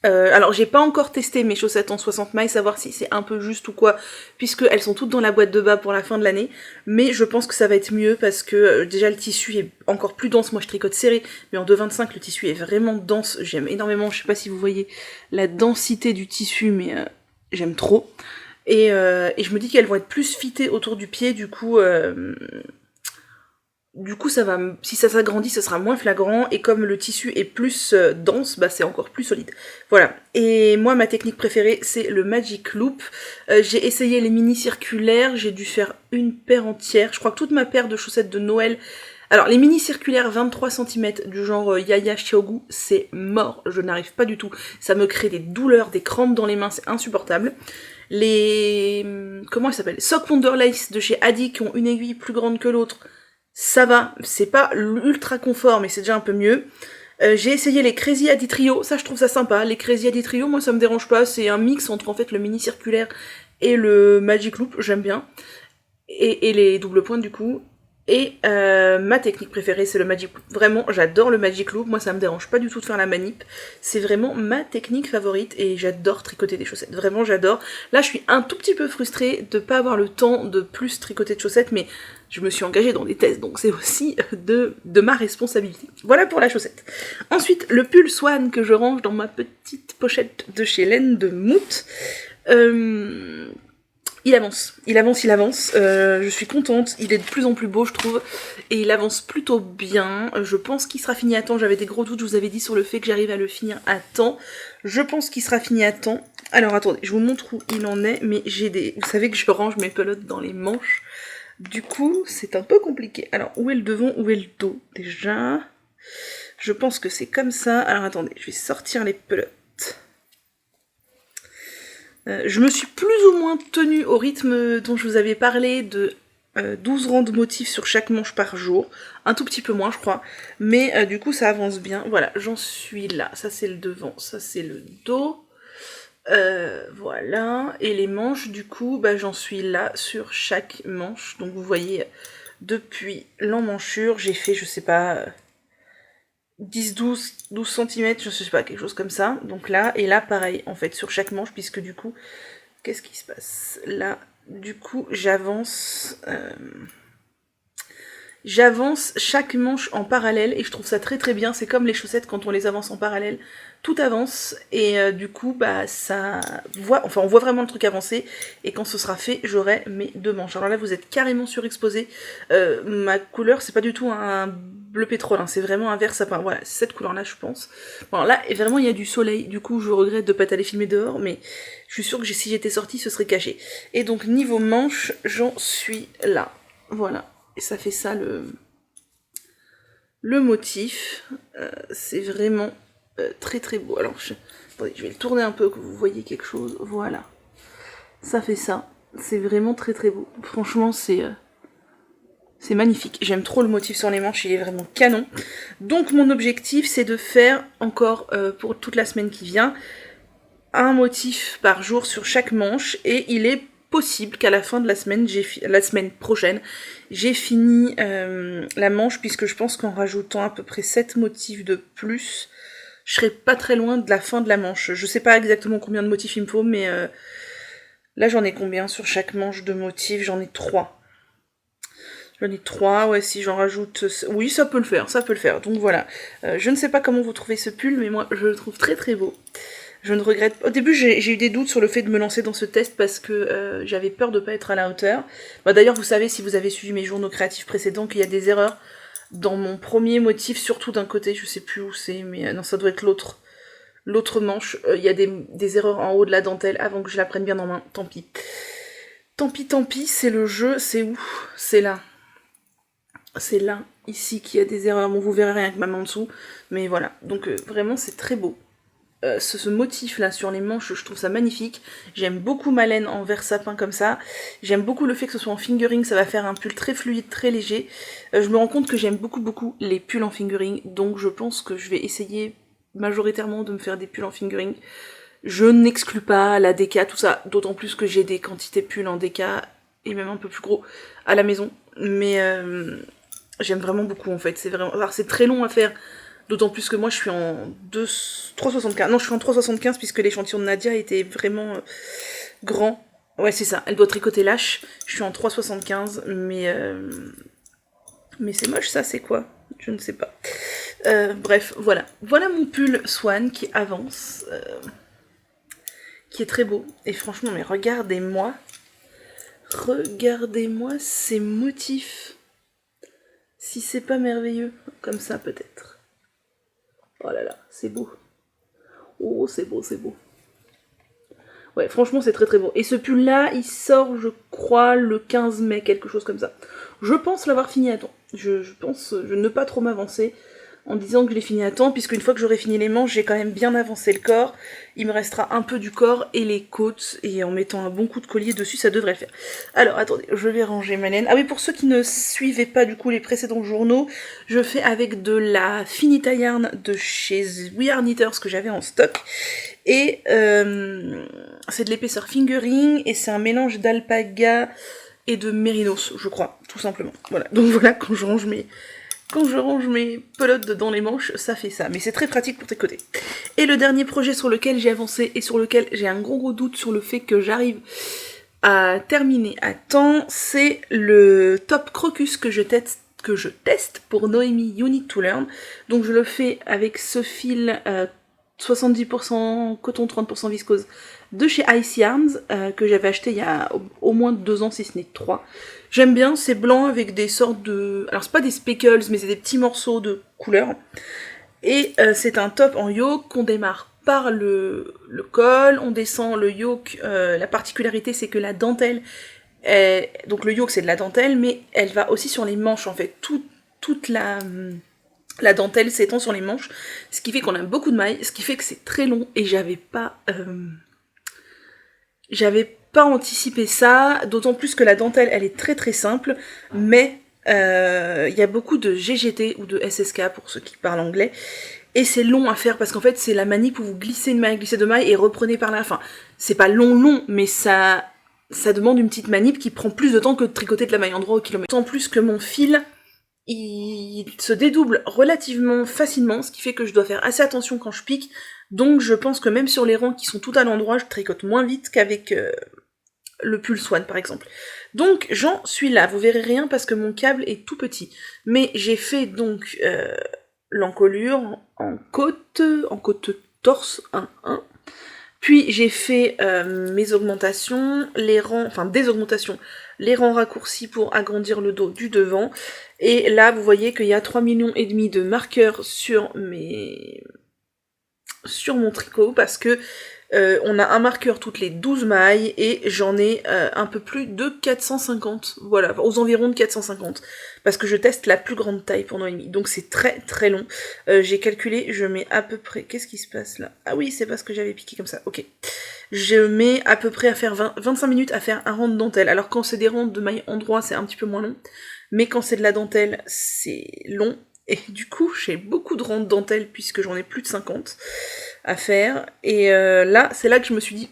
Alors j'ai pas encore testé mes chaussettes en 60 mailles, savoir si c'est un peu juste ou quoi, puisque elles sont toutes dans la boîte de bas pour la fin de l'année, mais je pense que ça va être mieux parce que déjà le tissu est encore plus dense. Moi je tricote serré, mais en 2,25 le tissu est vraiment dense, j'aime énormément, je sais pas si vous voyez la densité du tissu, mais j'aime trop. Et je me dis qu'elles vont être plus fitées autour du pied, du coup ça va, si ça s'agrandit, ça sera moins flagrant, et comme le tissu est plus dense, c'est encore plus solide. Voilà. Et moi, ma technique préférée, c'est le Magic Loop. J'ai essayé les mini circulaires, j'ai dû faire une paire entière. Je crois que toute ma paire de chaussettes de Noël. Alors, les mini circulaires 23 cm du genre Yaya Xiaogu, c'est mort. Je n'arrive pas du tout. Ça me crée des douleurs, des crampes dans les mains, c'est insupportable. Les... comment elles s'appellent ? Sock Wonderlace de chez Adi, qui ont une aiguille plus grande que l'autre. Ça va, c'est pas ultra confort, mais c'est déjà un peu mieux. J'ai essayé les Crazy Adi Trio, ça je trouve ça sympa. Les Crazy Adi Trio, moi ça me dérange pas, c'est un mix entre en fait le mini circulaire et le Magic Loop, j'aime bien. Et les doubles pointes du coup. Et ma technique préférée c'est le Magic Loop. Vraiment, j'adore le Magic Loop, moi ça me dérange pas du tout de faire la manip. C'est vraiment ma technique favorite et j'adore tricoter des chaussettes. Vraiment j'adore. Là je suis un tout petit peu frustrée de pas avoir le temps de plus tricoter de chaussettes, mais je me suis engagée dans des tests, donc c'est aussi de ma responsabilité. Voilà pour la chaussette. Ensuite, le pull Swan que je range dans ma petite pochette de chez Laine de Mout. Il avance, il avance, il avance, je suis contente, il est de plus en plus beau je trouve, et il avance plutôt bien, je pense qu'il sera fini à temps, j'avais des gros doutes, je vous avais dit sur le fait que j'arrive à le finir à temps, je pense qu'il sera fini à temps. Alors attendez, je vous montre où il en est, mais j'ai des... Vous savez que je range mes pelotes dans les manches, du coup c'est un peu compliqué. Alors où est le devant, où est le dos déjà? Je pense que c'est comme ça, alors attendez, je vais sortir les pelotes. Je me suis plus ou moins tenue au rythme dont je vous avais parlé de 12 rangs de motifs sur chaque manche par jour. Un tout petit peu moins je crois. Mais du coup ça avance bien. Voilà, j'en suis là. Ça c'est le devant, ça c'est le dos. Voilà. Et les manches du coup, bah, j'en suis là sur chaque manche. Donc vous voyez, depuis l'emmanchure, j'ai fait je sais pas... 10, 12 cm, je sais pas, quelque chose comme ça. Donc là, et là, pareil, en fait, sur chaque manche, puisque du coup, qu'est-ce qui se passe? Là, du coup, j'avance chaque manche en parallèle, et je trouve ça très très bien. C'est comme les chaussettes, quand on les avance en parallèle, tout avance, et du coup, bah, ça voit, enfin, on voit vraiment le truc avancer, et quand ce sera fait, j'aurai mes 2 manches. Alors là, vous êtes carrément surexposé. Ma couleur, c'est pas du tout un bleu pétrole, hein, c'est vraiment un vert sapin. Voilà, c'est cette couleur-là, je pense. Bon, là, et vraiment, il y a du soleil, du coup, je regrette de pas t'aller filmer dehors, mais je suis sûre que si j'étais sortie, ce serait caché. Et donc, niveau manche, j'en suis là. Voilà. Et ça fait ça le motif. C'est vraiment très très beau. Alors, attendez, je vais le tourner un peu, que vous voyez quelque chose. Voilà. Ça fait ça. C'est vraiment très très beau. Franchement, c'est magnifique. J'aime trop le motif sur les manches, il est vraiment canon. Donc mon objectif, c'est de faire encore, pour toute la semaine qui vient, un motif par jour sur chaque manche. Et il est possible qu'à la fin de la semaine, la semaine prochaine, j'ai fini la manche, puisque je pense qu'en rajoutant à peu près 7 motifs de plus, je serai pas très loin de la fin de la manche. Je sais pas exactement combien de motifs il me faut, mais là j'en ai combien sur chaque manche de motifs? J'en ai 3. J'en ai 3, ouais, si j'en rajoute... Oui, ça peut le faire, ça peut le faire. Donc voilà, je ne sais pas comment vous trouvez ce pull, mais moi je le trouve très très beau. Je ne regrette pas. Au début, j'ai eu des doutes sur le fait de me lancer dans ce test parce que j'avais peur de pas être à la hauteur. Bah, d'ailleurs, vous savez, si vous avez suivi mes journaux créatifs précédents, qu'il y a des erreurs dans mon premier motif, surtout d'un côté, je sais plus où c'est, mais non, ça doit être l'autre manche. Il y a des erreurs en haut de la dentelle avant que je la prenne bien en main. Tant pis. Tant pis, c'est le jeu. C'est où? C'est là. C'est là, ici, qu'il y a des erreurs. Bon, vous verrez rien avec ma main en dessous. Mais voilà. Donc, vraiment, c'est très beau. Ce motif là sur les manches, je trouve ça magnifique. J'aime beaucoup ma laine en vert sapin comme ça. J'aime beaucoup le fait que ce soit en fingering, ça va faire un pull très fluide, très léger. Je me rends compte que j'aime beaucoup les pulls en fingering, donc je pense que je vais essayer majoritairement de me faire des pulls en fingering. Je n'exclus pas la DK, tout ça, d'autant plus que j'ai des quantités pulls en DK, et même un peu plus gros, à la maison. Mais j'aime vraiment beaucoup en fait, c'est vraiment... Alors c'est très long à faire. D'autant plus que moi je suis en 3,75. Non, je suis en 3,75 puisque l'échantillon de Nadia était vraiment grand. Ouais, c'est ça, elle doit tricoter lâche. Je suis en 3,75, mais c'est moche ça, c'est quoi? Je ne sais pas. Bref, voilà. Voilà mon pull Swan qui avance. Qui est très beau. Et franchement, mais regardez-moi. Regardez-moi ces motifs. Si c'est pas merveilleux. Comme ça peut-être. Oh là là, c'est beau. Oh, c'est beau, c'est beau. Ouais, franchement, c'est très très beau. Et ce pull-là, il sort, je crois, le 15 mai, quelque chose comme ça. Je pense l'avoir fini à temps. Je pense ne pas trop m'avancer en disant que je l'ai fini à temps, puisqu'une fois que j'aurai fini les manches, j'ai quand même bien avancé le corps. Il me restera un peu du corps et les côtes, et en mettant un bon coup de collier dessus, ça devrait le faire. Alors, attendez, je vais ranger ma laine. Ah oui, pour ceux qui ne suivaient pas du coup les précédents journaux, je fais avec de la Finita Yarn de chez We Are Knitters que j'avais en stock. Et c'est de l'épaisseur fingering, et c'est un mélange d'alpaga et de mérinos, je crois, tout simplement. Voilà, donc voilà, quand je range mes pelotes dans les manches, ça fait ça. Mais c'est très pratique pour tricoter. Et le dernier projet sur lequel j'ai avancé et sur lequel j'ai un gros doute sur le fait que j'arrive à terminer à temps, c'est le top crocus que je teste pour Noémie You Need to Learn. Donc je le fais avec ce fil 70% coton, 30% viscose de chez Ice Yarns, que j'avais acheté il y a au moins 2 ans, si ce n'est 3. J'aime bien, c'est blanc avec des sortes de... Alors c'est pas des speckles, mais c'est des petits morceaux de couleur. Et c'est un top en yoke qu'on démarre par le col, on descend le yoke. La particularité, c'est que la dentelle, donc le yoke c'est de la dentelle, mais elle va aussi sur les manches en fait. Toute la dentelle s'étend sur les manches, ce qui fait qu'on a beaucoup de mailles, ce qui fait que c'est très long, et j'avais pas anticipé ça, d'autant plus que la dentelle elle est très très simple, mais il y a beaucoup de GGT ou de SSK pour ceux qui parlent anglais, et c'est long à faire parce qu'en fait c'est la manip où vous glissez une maille, glissez deux mailles et reprenez par la fin. C'est pas long, mais ça demande une petite manip qui prend plus de temps que de tricoter de la maille endroit au kilomètre. D'autant plus que mon fil, il se dédouble relativement facilement, ce qui fait que je dois faire assez attention quand je pique, donc je pense que même sur les rangs qui sont tout à l'endroit, je tricote moins vite qu'avec le Pulse One par exemple. Donc j'en suis là, vous verrez rien parce que mon câble est tout petit, mais j'ai fait donc l'encolure en côte torse 1-1, puis j'ai fait mes augmentations, les rangs raccourcis pour agrandir le dos du devant. Et là, vous voyez qu'il y a 3,5 millions de marqueurs sur mon tricot parce que on a un marqueur toutes les 12 mailles et j'en ai un peu plus de 450, voilà, aux environs de 450, parce que je teste la plus grande taille pour Noémie, donc c'est très très long. J'ai calculé, je mets à peu près, qu'est-ce qui se passe là? Ah oui, c'est parce que j'avais piqué comme ça, ok. Je mets à peu près à faire 25 minutes à faire un rang de dentelle, alors quand c'est des rangs de mailles endroit, c'est un petit peu moins long, mais quand c'est de la dentelle, c'est long. Et du coup, j'ai beaucoup de rangs de dentelle puisque j'en ai plus de 50 à faire. Et là, c'est là que je me suis dit,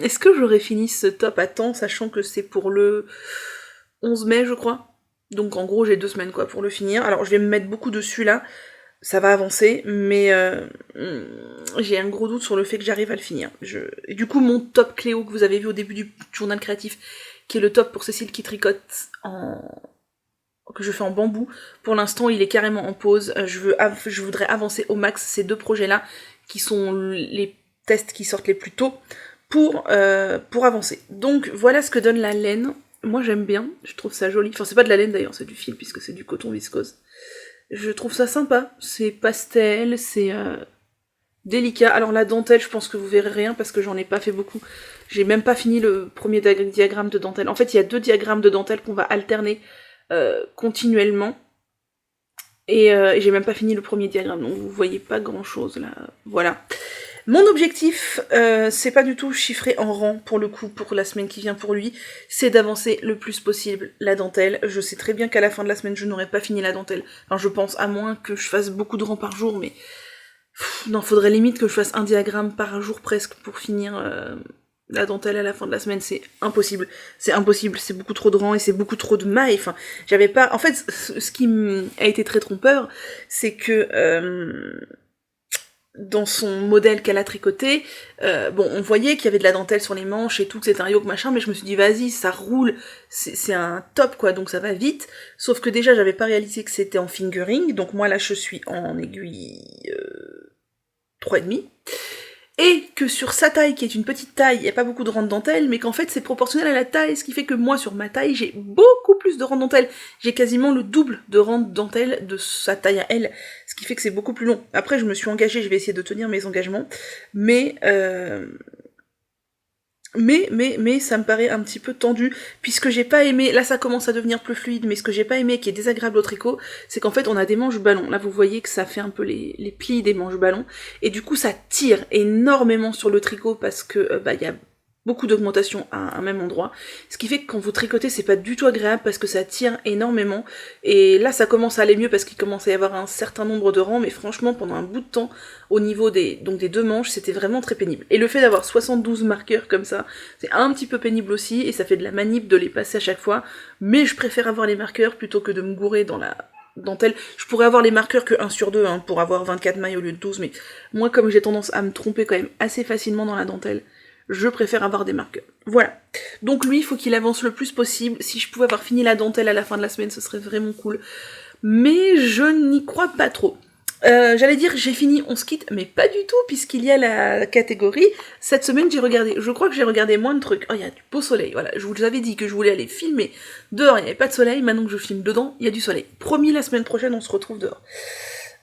est-ce que j'aurais fini ce top à temps, sachant que c'est pour le 11 mai, je crois. Donc en gros, j'ai 2 semaines quoi pour le finir. Alors je vais me mettre beaucoup dessus là, ça va avancer, mais j'ai un gros doute sur le fait que j'arrive à le finir. Et du coup, mon top Cléo que vous avez vu au début du journal créatif, qui est le top pour Cécile qui tricote que je fais en bambou, pour l'instant il est carrément en pause. Je voudrais avancer au max ces 2 projets là qui sont les tests qui sortent les plus tôt pour avancer. Donc voilà ce que donne la laine. Moi j'aime bien, je trouve ça joli. Enfin c'est pas de la laine d'ailleurs, c'est du fil puisque c'est du coton viscose. Je trouve ça sympa, c'est pastel, c'est délicat. Alors la dentelle, je pense que vous verrez rien parce que j'en ai pas fait beaucoup. J'ai même pas fini le premier diagramme de dentelle. En fait il y a 2 diagrammes de dentelle qu'on va alterner continuellement et j'ai même pas fini le premier diagramme, donc vous voyez pas grand chose là, voilà. Mon objectif, c'est pas du tout chiffré en rang pour le coup pour la semaine qui vient pour lui, c'est d'avancer le plus possible la dentelle. Je sais très bien qu'à la fin de la semaine je n'aurai pas fini la dentelle, enfin je pense, à moins que je fasse beaucoup de rangs par jour, mais non, faudrait limite que je fasse un diagramme par jour presque pour finir la dentelle à la fin de la semaine, c'est impossible, c'est beaucoup trop de rangs et c'est beaucoup trop de mailles, enfin, j'avais pas... En fait, ce qui a été très trompeur, c'est que dans son modèle qu'elle a tricoté, on voyait qu'il y avait de la dentelle sur les manches et tout, que c'était un yoke machin, mais je me suis dit, vas-y, ça roule, c'est un top quoi, donc ça va vite, sauf que déjà, j'avais pas réalisé que c'était en fingering, donc moi là, je suis en aiguille 3,5, et que sur sa taille, qui est une petite taille, il n'y a pas beaucoup de rangs de dentelle, mais qu'en fait c'est proportionnel à la taille, ce qui fait que moi sur ma taille, j'ai beaucoup plus de rangs de dentelle. J'ai quasiment le double de rangs de dentelle de sa taille à elle, ce qui fait que c'est beaucoup plus long. Après je me suis engagée, je vais essayer de tenir mes engagements, mais ça me paraît un petit peu tendu, puisque j'ai pas aimé, là ça commence à devenir plus fluide, mais ce que j'ai pas aimé, qui est désagréable au tricot, c'est qu'en fait on a des manches ballons, là vous voyez que ça fait un peu les plis des manches ballons, et du coup ça tire énormément sur le tricot, parce que y a beaucoup d'augmentation à un même endroit, ce qui fait que quand vous tricotez c'est pas du tout agréable parce que ça tire énormément, et là ça commence à aller mieux parce qu'il commence à y avoir un certain nombre de rangs, mais franchement pendant un bout de temps, au niveau des 2 manches, c'était vraiment très pénible. Et le fait d'avoir 72 marqueurs comme ça, c'est un petit peu pénible aussi, et ça fait de la manip de les passer à chaque fois, mais je préfère avoir les marqueurs plutôt que de me gourer dans la dentelle. Je pourrais avoir les marqueurs que 1 sur 2, pour avoir 24 mailles au lieu de 12, mais moi comme j'ai tendance à me tromper quand même assez facilement dans la dentelle, je préfère avoir des marqueurs. Voilà. Donc lui, il faut qu'il avance le plus possible. Si je pouvais avoir fini la dentelle à la fin de la semaine, ce serait vraiment cool. Mais je n'y crois pas trop. J'allais dire j'ai fini, on se quitte, mais pas du tout, puisqu'il y a la catégorie. Cette semaine, je crois que j'ai regardé moins de trucs. Oh, il y a du beau soleil, voilà. Je vous avais dit que je voulais aller filmer dehors, il n'y avait pas de soleil. Maintenant que je filme dedans, il y a du soleil. Promis, la semaine prochaine, on se retrouve dehors.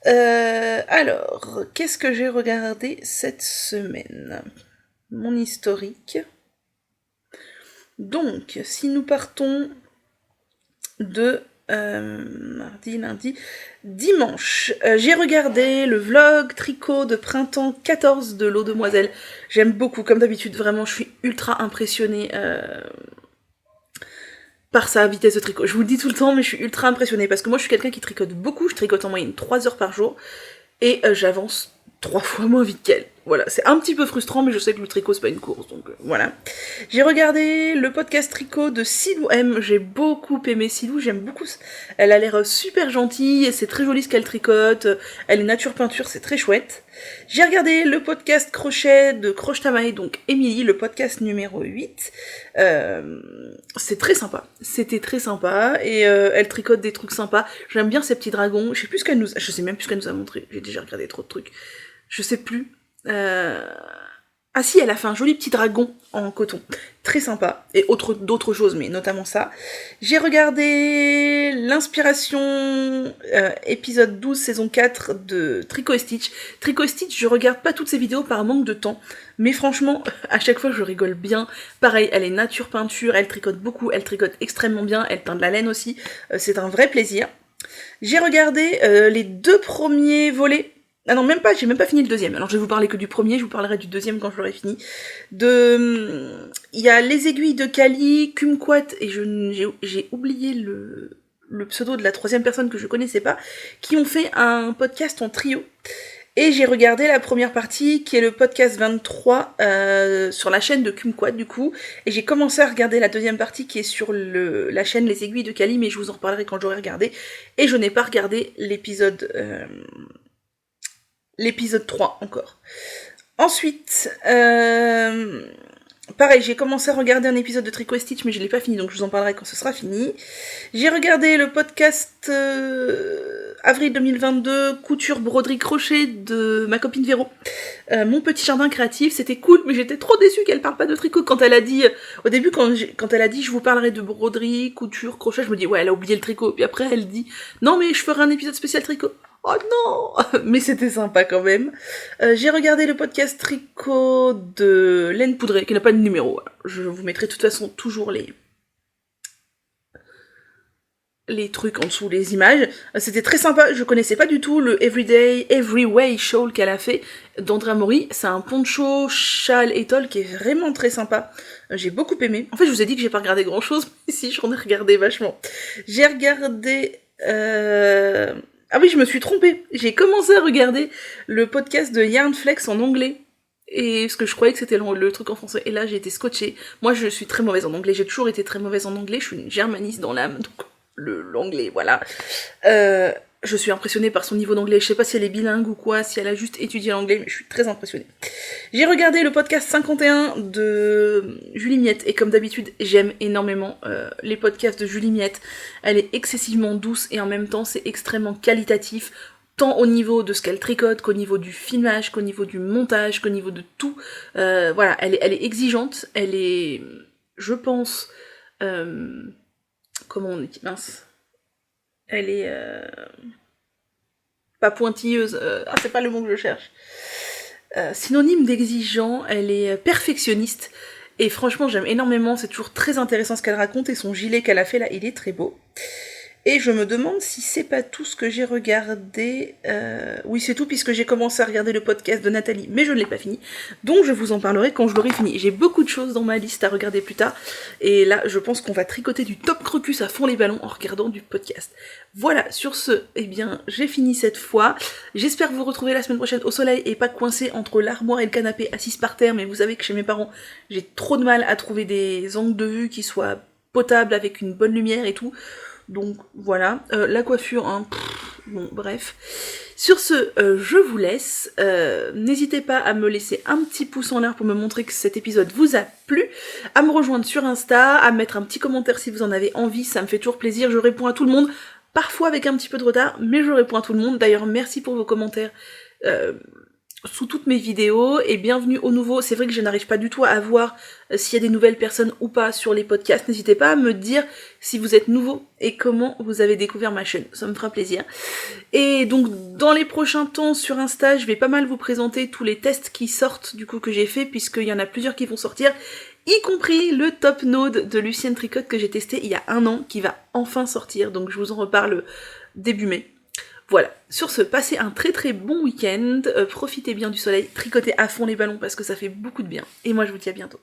Alors, qu'est-ce que j'ai regardé cette semaine ? Mon historique. Donc, si nous partons de mardi, lundi, dimanche, j'ai regardé le vlog tricot de printemps 14 de l'eau demoiselle. J'aime beaucoup, comme d'habitude, vraiment, je suis ultra impressionnée par sa vitesse de tricot. Je vous le dis tout le temps, mais je suis ultra impressionnée, parce que moi je suis quelqu'un qui tricote beaucoup, je tricote en moyenne 3 heures par jour, et j'avance 3 fois moins vite qu'elle. Voilà, c'est un petit peu frustrant, mais je sais que le tricot c'est pas une course, donc voilà. J'ai regardé le podcast tricot de Silou M, j'ai beaucoup aimé Silou, j'aime beaucoup, elle a l'air super gentille, c'est très joli ce qu'elle tricote, elle est nature peinture, c'est très chouette. J'ai regardé le podcast crochet de Croche Tamae, donc Émilie, le podcast numéro 8, c'est très sympa, c'était très sympa, et elle tricote des trucs sympas, j'aime bien ces petits dragons, je sais même plus ce qu'elle nous a montré, j'ai déjà regardé trop de trucs, je sais plus. Ah si, elle a fait un joli petit dragon en coton, très sympa, et d'autres choses, mais notamment ça. J'ai regardé l'inspiration épisode 12, saison 4 de Tricot et Stitch. Tricot et Stitch, je regarde pas toutes ces vidéos par manque de temps, mais franchement, à chaque fois je rigole bien. Pareil, elle est nature peinture, elle tricote beaucoup, elle tricote extrêmement bien, elle teint de la laine aussi, c'est un vrai plaisir. J'ai regardé les 2 premiers volets. Ah non, j'ai même pas fini le deuxième. Alors je vais vous parler que du premier, je vous parlerai du deuxième quand je l'aurai fini. Il y a Les Aiguilles de Kali, Kumquat, et j'ai oublié le pseudo de la 3e personne que je connaissais pas, qui ont fait un podcast en trio. Et j'ai regardé la première partie, qui est le podcast 23, sur la chaîne de Kumquat du coup, et j'ai commencé à regarder la deuxième partie qui est sur la chaîne Les Aiguilles de Kali, mais je vous en reparlerai quand j'aurai regardé, et je n'ai pas regardé l'épisode 3 encore. Ensuite, pareil, j'ai commencé à regarder un épisode de Tricot et Stitch, mais je l'ai pas fini, donc je vous en parlerai quand ce sera fini. J'ai regardé le podcast avril 2022, couture, broderie, crochet de ma copine Véro. Mon petit jardin créatif, c'était cool, mais j'étais trop déçue qu'elle parle pas de tricot. Quand elle a dit, au début, quand elle a dit je vous parlerai de broderie, couture, crochet, je me dis ouais, elle a oublié le tricot. Puis après, elle dit non, mais je ferai un épisode spécial tricot. Oh non. Mais c'était sympa quand même. J'ai regardé le podcast tricot de Laine Poudrée, qui n'a pas de numéro. Je vous mettrai de toute façon toujours les trucs en dessous, les images. C'était très sympa, je connaissais pas du tout le Everyday, Every Way Shawl qu'elle a fait d'Andrea Mori. C'est un poncho, châle, étole qui est vraiment très sympa. J'ai beaucoup aimé. En fait, je vous ai dit que j'ai pas regardé grand chose, mais si, j'en ai regardé vachement. J'ai regardé... Ah oui, je me suis trompée. J'ai commencé à regarder le podcast de Yarnflex en anglais. Et parce que je croyais que c'était le truc en français. Et là, j'ai été scotchée. Moi, je suis très mauvaise en anglais. J'ai toujours été très mauvaise en anglais. Je suis une germaniste dans l'âme. Donc, l'anglais, voilà. Je suis impressionnée par son niveau d'anglais. Je sais pas si elle est bilingue ou quoi, si elle a juste étudié l'anglais, mais je suis très impressionnée. J'ai regardé le podcast 51 de Julie Miette, et comme d'habitude, j'aime énormément les podcasts de Julie Miette. Elle est excessivement douce, et en même temps, c'est extrêmement qualitatif, tant au niveau de ce qu'elle tricote, qu'au niveau du filmage, qu'au niveau du montage, qu'au niveau de tout. Voilà, elle est exigeante, elle est, je pense... comment on dit, mince, elle est pas pointilleuse, c'est pas le mot que je cherche, synonyme d'exigeant, elle est perfectionniste, et franchement j'aime énormément, c'est toujours très intéressant ce qu'elle raconte, et son gilet qu'elle a fait là, il est très beau. Et je me demande si c'est pas tout ce que j'ai regardé. Oui, c'est tout, puisque j'ai commencé à regarder le podcast de Nathalie, mais je ne l'ai pas fini. Donc je vous en parlerai quand je l'aurai fini. J'ai beaucoup de choses dans ma liste à regarder plus tard. Et là, je pense qu'on va tricoter du top crocus à fond les ballons en regardant du podcast. Voilà, sur ce, eh bien, j'ai fini cette fois. J'espère vous retrouver la semaine prochaine au soleil et pas coincé entre l'armoire et le canapé assise par terre. Mais vous savez que chez mes parents, j'ai trop de mal à trouver des angles de vue qui soient potables avec une bonne lumière et tout. Donc voilà, la coiffure, hein, bon bref. Sur ce, je vous laisse. N'hésitez pas à me laisser un petit pouce en l'air pour me montrer que cet épisode vous a plu, à me rejoindre sur Insta, à mettre un petit commentaire si vous en avez envie, ça me fait toujours plaisir, je réponds à tout le monde. parfois avec un petit peu de retard, mais je réponds à tout le monde. D'ailleurs, merci pour vos commentaires sous toutes mes vidéos, et bienvenue aux nouveaux. C'est vrai que je n'arrive pas du tout à voir s'il y a des nouvelles personnes ou pas sur les podcasts. N'hésitez pas à me dire si vous êtes nouveau et comment vous avez découvert ma chaîne, ça me fera plaisir. Et donc dans les prochains temps sur Insta, je vais pas mal vous présenter tous les tests qui sortent du coup que j'ai fait, puisqu'il y en a plusieurs qui vont sortir, y compris le Top Node de Lucienne Tricotte que j'ai testé il y a 1 an, qui va enfin sortir, donc je vous en reparle début mai. Voilà, sur ce, passez un très très bon week-end, profitez bien du soleil, tricotez à fond les ballons parce que ça fait beaucoup de bien, et moi je vous dis à bientôt.